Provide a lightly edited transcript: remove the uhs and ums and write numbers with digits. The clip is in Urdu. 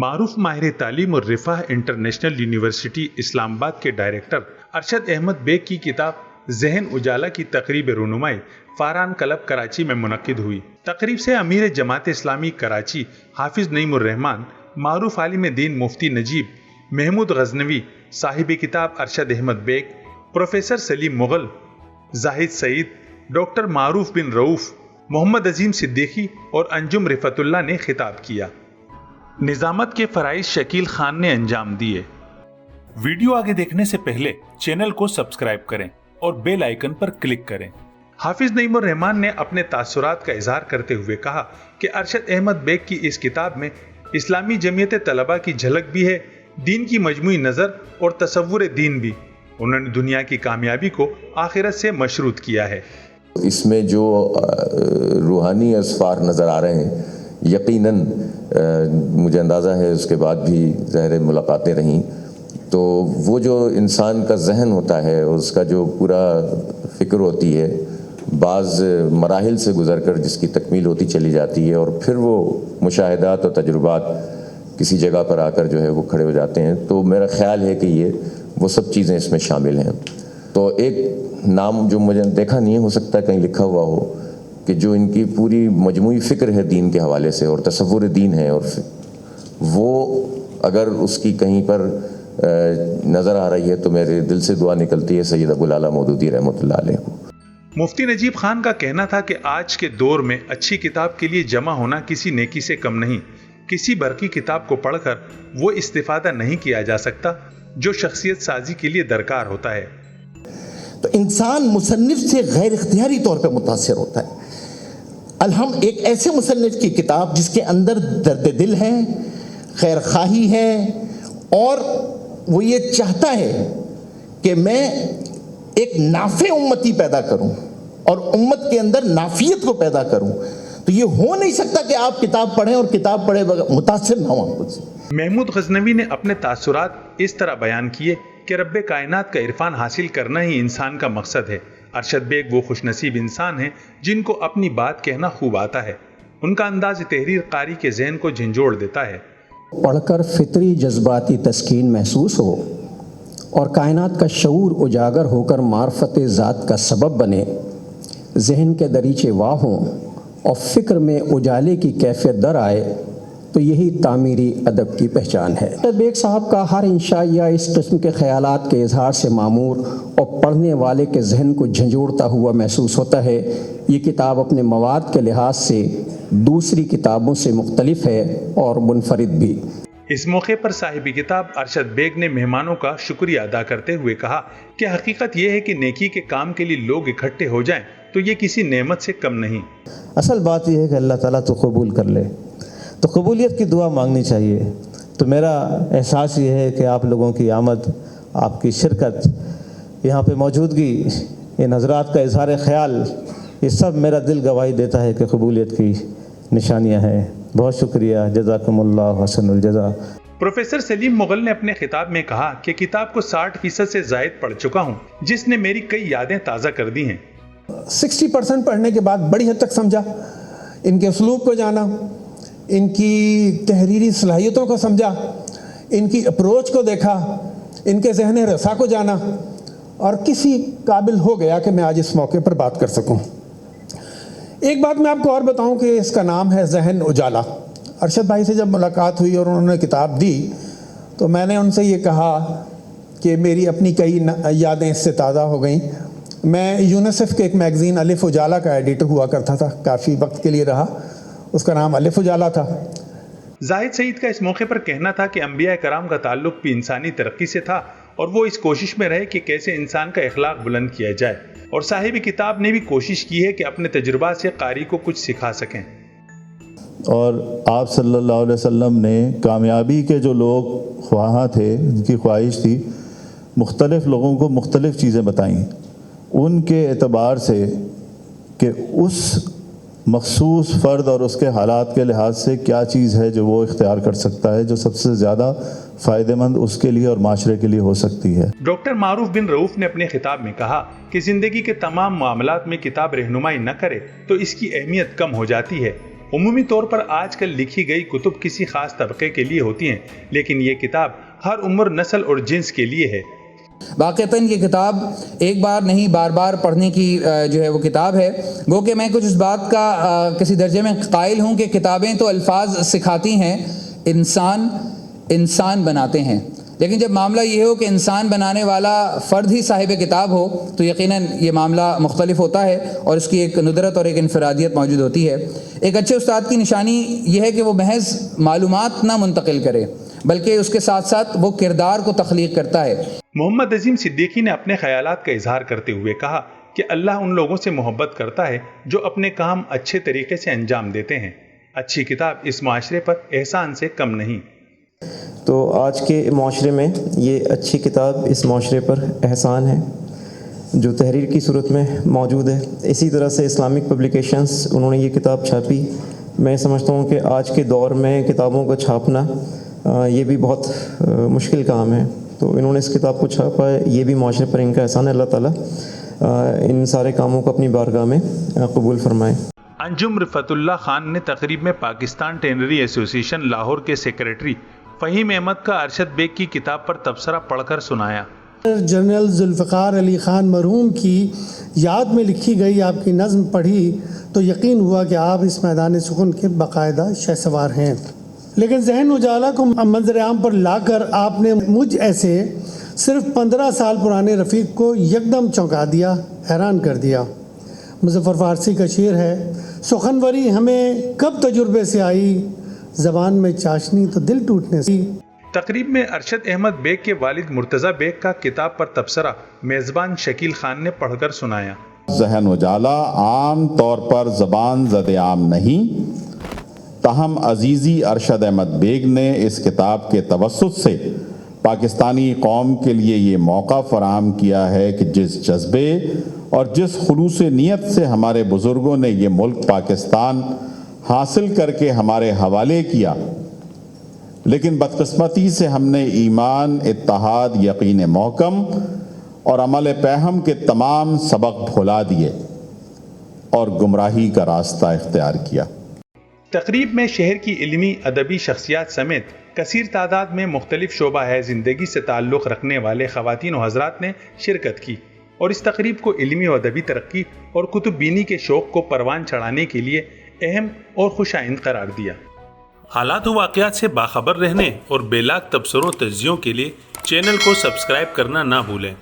معروف ماہر تعلیم اور رفاہ انٹرنیشنل یونیورسٹی اسلام آباد کے ڈائریکٹر ارشد احمد بیگ کی کتاب ذہن اجالا کی تقریب رونمائی فاران کلب کراچی میں منعقد ہوئی۔ تقریب سے امیر جماعت اسلامی کراچی حافظ نعیم الرحمان، معروف عالم دین مفتی نجیب محمود غزنوی، صاحب کتاب ارشد احمد بیگ، پروفیسر سلیم مغل، زاہد سعید، ڈاکٹر معروف بن رؤوف، محمد عظیم صدیقی اور انجم رفعت اللہ نے خطاب کیا۔ نظامت کے فرائض شکیل خان نے انجام دیے۔ ویڈیو آگے دیکھنے سے پہلے چینل کو سبسکرائب کریں اور بیل آئیکن پر کلک کریں۔ حافظ نعیم الرحمان نے اپنے تاثرات کا اظہار کرتے ہوئے کہا کہ ارشد احمد بیگ کی اس کتاب میں اسلامی جمعیت طلبہ کی جھلک بھی ہے، دین کی مجموعی نظر اور تصور دین بھی۔ انہوں نے دنیا کی کامیابی کو آخرت سے مشروط کیا ہے۔ اس میں جو روحانی اسفار نظر آ رہے ہیں، یقیناً مجھے اندازہ ہے اس کے بعد بھی ظاہر ملاقاتیں رہیں، تو وہ جو انسان کا ذہن ہوتا ہے، اس کا جو پورا فکر ہوتی ہے، بعض مراحل سے گزر کر جس کی تکمیل ہوتی چلی جاتی ہے، اور پھر وہ مشاہدات اور تجربات کسی جگہ پر آ کر جو ہے وہ کھڑے ہو جاتے ہیں۔ تو میرا خیال ہے کہ یہ وہ سب چیزیں اس میں شامل ہیں۔ تو ایک نام جو مجھے دیکھا نہیں ہو سکتا کہیں لکھا ہوا ہو کہ جو ان کی پوری مجموعی فکر ہے دین کے حوالے سے اور تصور دین ہے، اور وہ اگر اس کی کہیں پر نظر آ رہی ہے تو میرے دل سے دعا نکلتی ہے سید ابو العلا مودودی رحمۃ اللہ علیہ کو۔ مفتی نجیب خان کا کہنا تھا کہ آج کے دور میں اچھی کتاب کے لیے جمع ہونا کسی نیکی سے کم نہیں۔ کسی برقی کتاب کو پڑھ کر وہ استفادہ نہیں کیا جا سکتا جو شخصیت سازی کے لیے درکار ہوتا ہے۔ تو انسان مصنف سے غیر اختیاری طور پہ متاثر ہوتا ہے۔ الحم ایک ایسے مصنف کی کتاب جس کے اندر درد دل ہے، خیر خواہی ہے، اور وہ یہ چاہتا ہے کہ میں ایک نافع امتی پیدا کروں اور امت کے اندر نافیت کو پیدا کروں، تو یہ ہو نہیں سکتا کہ آپ کتاب پڑھیں اور کتاب پڑھے بغیر متاثر نہ ہوں خود سے۔ محمود غزنوی نے اپنے تاثرات اس طرح بیان کیے کہ رب کائنات کا عرفان حاصل کرنا ہی انسان کا مقصد ہے۔ ارشد بیگ وہ خوش نصیب انسان ہیں جن کو اپنی بات کہنا خوب آتا ہے۔ ان کا انداز تحریر قاری کے ذہن کو جھنجھوڑ دیتا ہے۔ پڑھ کر فطری جذباتی تسکین محسوس ہو اور کائنات کا شعور اجاگر ہو کر معرفت ذات کا سبب بنے، ذہن کے دریچے واہ ہوں اور فکر میں اجالے کی کیفیت در آئے، تو یہی تعمیری ادب کی پہچان ہے۔ بیگ صاحب کا ہر انشائیہ اس قسم کے خیالات کے اظہار سے معمور اور پڑھنے والے کے ذہن کو جھنجھوڑتا ہوا محسوس ہوتا ہے۔ یہ کتاب اپنے مواد کے لحاظ سے دوسری کتابوں سے مختلف ہے اور منفرد بھی۔ اس موقع پر صاحب کتاب ارشد بیگ نے مہمانوں کا شکریہ ادا کرتے ہوئے کہا کہ حقیقت یہ ہے کہ نیکی کے کام کے لیے لوگ اکٹھے ہو جائیں تو یہ کسی نعمت سے کم نہیں۔ اصل بات یہ ہے کہ اللہ تعالیٰ تو قبول کر لے، تو قبولیت کی دعا مانگنی چاہیے۔ تو میرا احساس یہ ہے کہ آپ لوگوں کی آمد، آپ کی شرکت، یہاں پہ موجودگی، ان حضرات کا اظہار خیال، یہ سب میرا دل گواہی دیتا ہے کہ قبولیت کی نشانیاں ہیں۔ بہت شکریہ، جزاکم اللہ حسن الجزا۔ پروفیسر سلیم مغل نے اپنے خطاب میں کہا کہ کتاب کو 60% سے زائد پڑھ چکا ہوں، جس نے میری کئی یادیں تازہ کر دی ہیں۔ 60% پڑھنے کے بعد بڑی حد تک سمجھا، ان کے اسلوب کو جانا، ان کی تحریری صلاحیتوں کو سمجھا، ان کی اپروچ کو دیکھا، ان کے ذہن رسا کو جانا، اور کسی قابل ہو گیا کہ میں آج اس موقع پر بات کر سکوں۔ ایک بات میں آپ کو اور بتاؤں کہ اس کا نام ہے ذہن اجالا۔ ارشد بھائی سے جب ملاقات ہوئی اور انہوں نے کتاب دی تو میں نے ان سے یہ کہا کہ میری اپنی کئی یادیں اس سے تازہ ہو گئیں۔ میں یونیسیف کے ایک میگزین الف اجالا کا ایڈیٹر ہوا کرتا تھا، کافی وقت کے لیے رہا، اس کا نام الف اجالا تھا۔ زاہد سعید کا اس موقع پر کہنا تھا کہ انبیاء کرام کا تعلق بھی انسانی ترقی سے تھا اور وہ اس کوشش میں رہے کہ کیسے انسان کا اخلاق بلند کیا جائے، اور صاحب کتاب نے بھی کوشش کی ہے کہ اپنے تجربات سے قاری کو کچھ سکھا سکیں۔ اور آپ صلی اللہ علیہ وسلم نے کامیابی کے جو لوگ خواہاں تھے، جن کی خواہش تھی، مختلف لوگوں کو مختلف چیزیں بتائیں ان کے اعتبار سے کہ اس مخصوص فرد اور اس کے حالات کے لحاظ سے کیا چیز ہے جو وہ اختیار کر سکتا ہے، جو سب سے زیادہ فائدہ مند اس کے لیے اور معاشرے کے لیے ہو سکتی ہے۔ ڈاکٹر معروف بن رؤوف نے اپنے خطاب میں کہا کہ زندگی کے تمام معاملات میں کتاب رہنمائی نہ کرے تو اس کی اہمیت کم ہو جاتی ہے۔ عمومی طور پر آج کل لکھی گئی کتب کسی خاص طبقے کے لیے ہوتی ہیں، لیکن یہ کتاب ہر عمر، نسل اور جنس کے لیے ہے۔ واقعتاً یہ کتاب ایک بار نہیں بار بار پڑھنے کی جو ہے وہ کتاب ہے۔ گو کہ میں کچھ اس بات کا کسی درجے میں قائل ہوں کہ کتابیں تو الفاظ سکھاتی ہیں، انسان بناتے ہیں، لیکن جب معاملہ یہ ہو کہ انسان بنانے والا فرد ہی صاحب کتاب ہو تو یقیناً یہ معاملہ مختلف ہوتا ہے اور اس کی ایک ندرت اور ایک انفرادیت موجود ہوتی ہے۔ ایک اچھے استاد کی نشانی یہ ہے کہ وہ محض معلومات نہ منتقل کرے بلکہ اس کے ساتھ ساتھ وہ کردار کو تخلیق کرتا ہے۔ محمد عظیم صدیقی نے اپنے خیالات کا اظہار کرتے ہوئے کہا کہ اللہ ان لوگوں سے محبت کرتا ہے جو اپنے کام اچھے طریقے سے انجام دیتے ہیں۔ اچھی کتاب اس معاشرے پر احسان سے کم نہیں۔ تو آج کے معاشرے میں یہ اچھی کتاب اس معاشرے پر احسان ہے جو تحریر کی صورت میں موجود ہے۔ اسی طرح سے اسلامک پبلیکیشنز انہوں نے یہ کتاب چھاپی۔ میں سمجھتا ہوں کہ آج کے دور میں کتابوں کو چھاپنا یہ بھی بہت مشکل کام ہے، تو انہوں نے اس کتاب کو چھاپا ہے، یہ بھی معاشرے پر ان کا احسان ہے۔ اللہ تعالیٰ ان سارے کاموں کو اپنی بارگاہ میں قبول فرمائے۔ انجم رفعت اللہ خان نے تقریب میں پاکستان ٹینری ایسوسی ایشن لاہور کے سیکریٹری فہیم احمد کا ارشد بیگ کی کتاب پر تبصرہ پڑھ کر سنایا۔ جنرل ذوالفقار علی خان مرحوم کی یاد میں لکھی گئی آپ کی نظم پڑھی تو یقین ہوا کہ آپ اس میدان سخن کے باقاعدہ شہسوار ہیں، لیکن ذہن اجالا کو منظر عام پر لا کر آپ نے مجھ ایسے صرف 15 سال پرانے رفیق کو یکدم چونکا دیا، حیران کر دیا۔ مظفر فارسی کا شعر ہے، سخنوری ہمیں کب تجربے سے آئی، زبان میں چاشنی تو دل ٹوٹنے سے۔ تقریب میں ارشد احمد بیگ کے والد مرتضی بیگ کا کتاب پر تبصرہ میزبان شکیل خان نے پڑھ کر سنایا۔ ذہن اجالا عام طور پر زبان زد عام نہیں، تاہم عزیزی ارشد احمد بیگ نے اس کتاب کے توسط سے پاکستانی قوم کے لیے یہ موقع فراہم کیا ہے کہ جس جذبے اور جس خلوص نیت سے ہمارے بزرگوں نے یہ ملک پاکستان حاصل کر کے ہمارے حوالے کیا، لیکن بدقسمتی سے ہم نے ایمان، اتحاد، یقین محکم اور عمل پیہم کے تمام سبق بھلا دیے اور گمراہی کا راستہ اختیار کیا۔ تقریب میں شہر کی علمی ادبی شخصیات سمیت کثیر تعداد میں مختلف شعبہ ہے زندگی سے تعلق رکھنے والے خواتین و حضرات نے شرکت کی اور اس تقریب کو علمی و ادبی ترقی اور کتب بینی کے شوق کو پروان چڑھانے کے لیے اہم اور خوش آئند قرار دیا۔ حالات و واقعات سے باخبر رہنے اور بے لاگ تبصروں و تجزیوں کے لیے چینل کو سبسکرائب کرنا نہ بھولیں۔